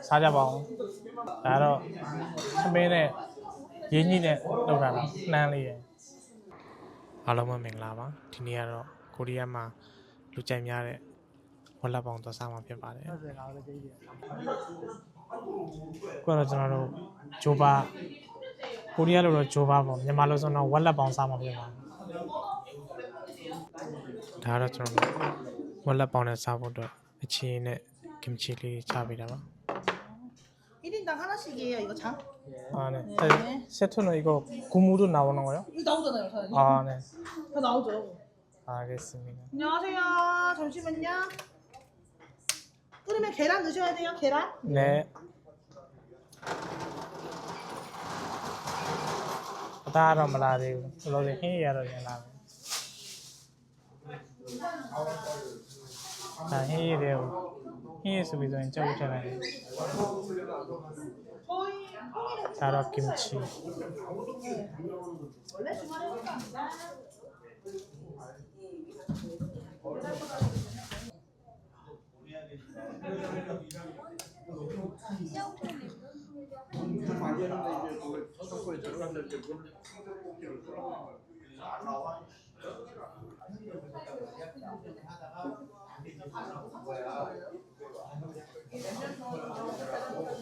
စားကြပါအောင်ဒါတော့သမင်းနဲ့ရင်းကြီးနဲ့လောက်တာတော့နှမ်းလေးရယ်အားလုံးပဲမင်္ဂလာပါဒီနေ့ကတော့ကိုရီးယားမှာလူကြိုက်များတဲ့ဝက်လက်ပေါင်သွားစားမှာဖြစ်ပါတယ်ကိုကတော့ကျွန်တော်တို့ဂျိုဘာကိုရီးယားလိုတော့ဂျိုဘာပေါ့မြန်မာလိုဆိုတော့ဝက်လက်ပေါင်စားမှာဖြစ်ပါတယ်ဒါကတော့ကျွန်တော်ဝက်လက်ပေါင်နဲ့စားဖို့အတွက်အချင်းနဲ့ကင်မချီလေးချပေးတာပါ1인당 하나씩이에요, 이거 장? 아, 네. 세트는 이거 고무도 나오는 거요? 이거 나오잖아요, 사장님. 아, 네. 다 나오죠. 알겠습니다. 안녕하세요. 잠시만요. 끓으면 계란 넣으셔야 돼요, 계란. 네. 따로 말하세요. 로제 해야로 연락. 자, 해야래요. 해야 수비도 저기잖아요. 자라 김치.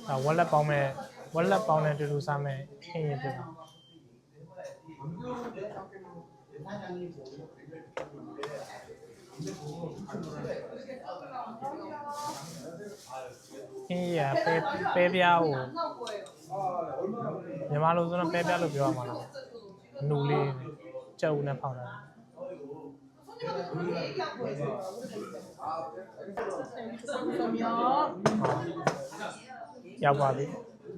아, 원래 밤에 두루 사면 해야 돼. 해야 빼빼야오.မြန်မာလိုဆိုတော့ပဲပြလို့ပြောရမှာလားနူလေးကြောက်နဲ့ဖောင်းတာရောက်ပါပြီ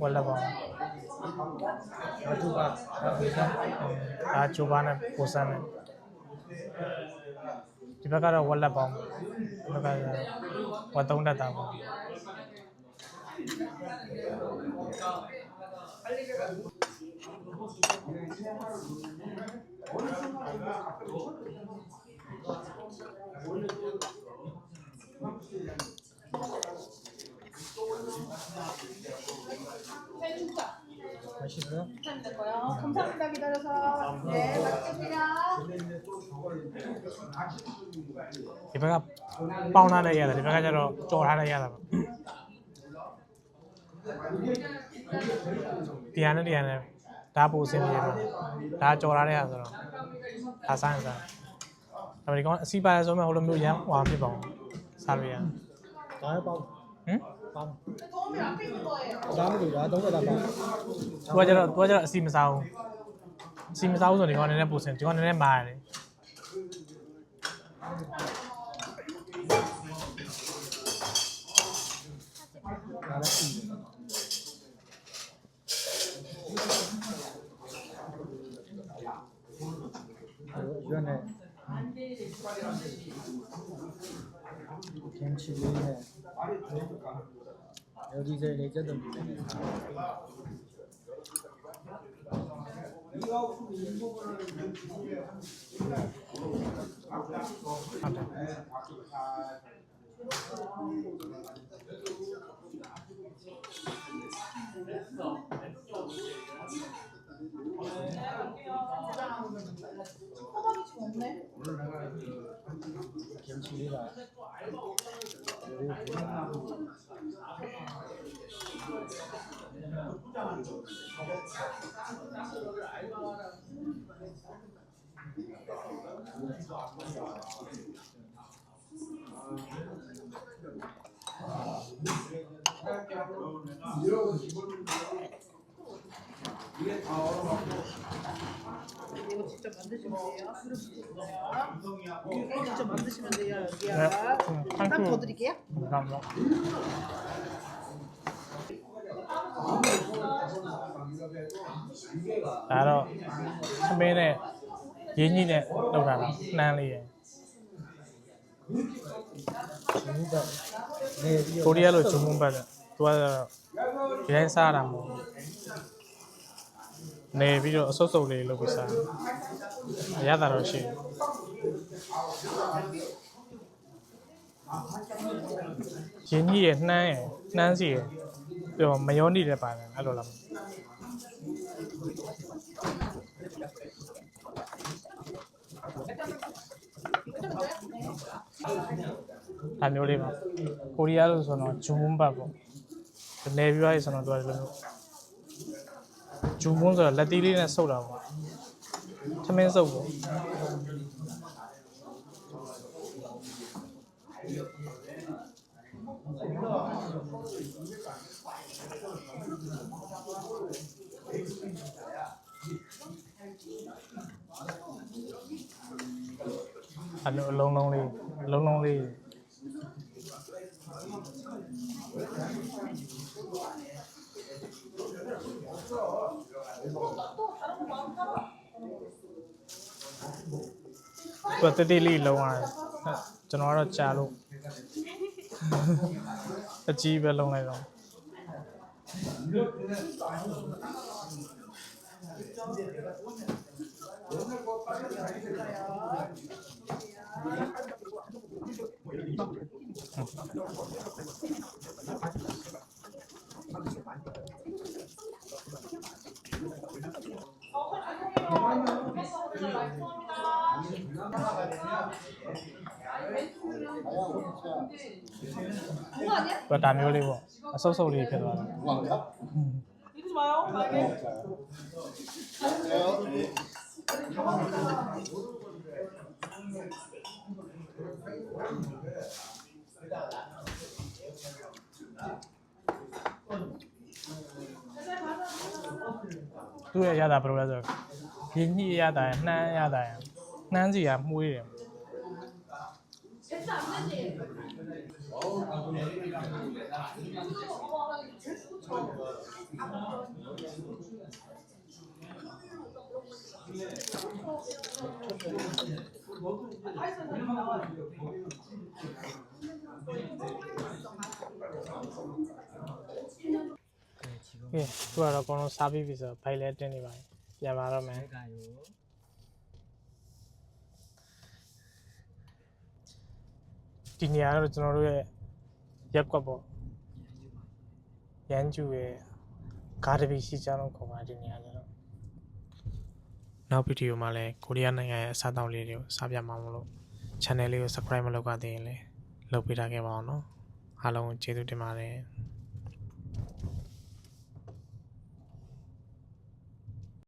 ဝက်လက်ပါဘာတူပါဒါချိုးပါနဲ့ပိုစမ်းနဲ့ဒီဘက်ကတော့ဝက်လက်ပေါင်းဒီဘက်ကဝက်သုံးတက်တာပေါ့맛있어요? 감사합니다. 기다려서. 네, 맛있습니다. 이 배가 파운드 해야 돼. 이 배가 저러 쪼라를 해야 돼. 디안은 다 보세요. 다 쪼라를 해야 돼. 다 산사. 그럼 이거 시바에서 오면 얼른 묘양 와피 봐. 살이야. 다 봐. 응? 도움이 앞에 있는 거예요. 나무도 나 너무 다 봐. 또 시무사우. 시무사우 소리 이거 내내 보세요. 이거 내내 말. 이거네. 김치네. 여기서 레저드 먹네. 호박이 지금 없네. 김치가 이거 직접 만드시면 돼요. 직접 만드시면 돼요. 여기야. 땀 더 드릴게요. 감사합니다. 나로 선배네 예니네 너라라 난리에 코리아로 주문받아 도와서 여행 사람 뭐 네 비디오 소소리 로비사 야다로시 ရင်းကြီးရနှမ်းရနှမ်းစီရပြီးတော့မယောနီလည်းပါတယ်အဲ့လိုလားအမျိုးလေးပါကိုရီးယားလို့ဆိုတော့ဂျူမွန်းဘတ်ပေါ့နေပြီးသွားပြီဆိုတော့သူကဒီလိုမျိုးဂျူမွန်းဆိုတော့လက်သီးလေးနဲ့ဆုပ်တာပေါ့သမင်းဆုပ်ပေါ့အလုံးလုံးလေးလုံးလုံးလေးပတ်တေးလေးလုံးရတယ်ကျွန်တော်ကတော့ကြာလို့အကြီးပဲလုံးလိုက်တော့ဘတ်တာမျိုးလေးပေါ့အဆုပ်ဆုပ်လေးဖြစ်သွားတယ်သူ့ရဲ့ရတာဘယ်လိုလဲဆိုတော့ရင်းကြီးရတာနှမ်းရတာနှမ်းစီကမှုေးတယ်သူကတော့အကုန်လုံးစားပြီးပြီဆိုတော့ဘိုင်လဲတင်းနေပါပြန်ပါတော့မယ်ဒီနေရာတော့ကျွန်တော်တို့ရဲ့ရက်ကွက်ပေါ့ရန်ကျူရဲ့ဂါဒဘီရှိချောင်းခေါ်ပါဒီနေရာကျတော့နောက်ဗီဒီယိုမှာလည်းကိုရီးယားနိုင်ငံရဲ့အစားအသောက်လေးတွေကိုစားပြမှာမလို့ channel လေးကို subscribe မလုပ်ကြသေးရင်လည်းလုပ်ပေးထားခဲ့ပါအောင်နော်အားလုံးကျေးဇူးတင်ပါတယ်